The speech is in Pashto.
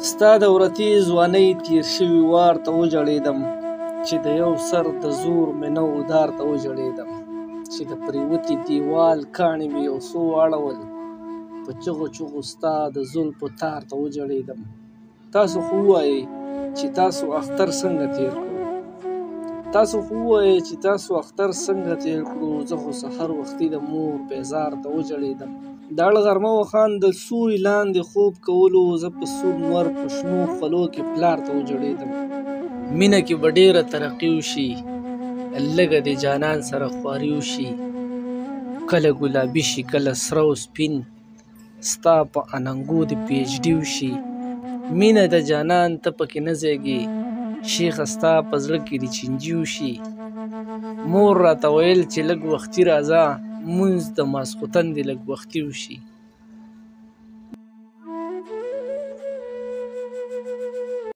ستا د ورتې ځوانۍ تیر شوي وار ته وژړېدم، چې د یو سر د زور مې نه و دار ته وژړېدم، چې د پرېوتي دیوال کاڼي مې یو څو واړول، په چغو چغو ستا د زلفو تار ته وژړېدم. تاسو خو ووایئ چې تاسو اختر څنګه تیر کړو، زه خو سحر وختي د مور بیزار ته وژړېدم. د اړ غرمه وخان د سوري لاندې خوب کولو، زه په سور نور په شنو خولو کې پلار ته وژړېدم. مینه کې به ډېره ترقي وشي، لږه د جانان سره خواري وشي، کله ګلابي شي کله سره او سپین، ستا په اننګو د پي ایچ ډي وشي. مینه د جانان ته پکې نه ځایږي، شیخه ستا په زړه کې د چینجي وشي. مور راته ویل چې لږ وختي راځه، مونځ د ماسخوتن دې لږ وختي وشي.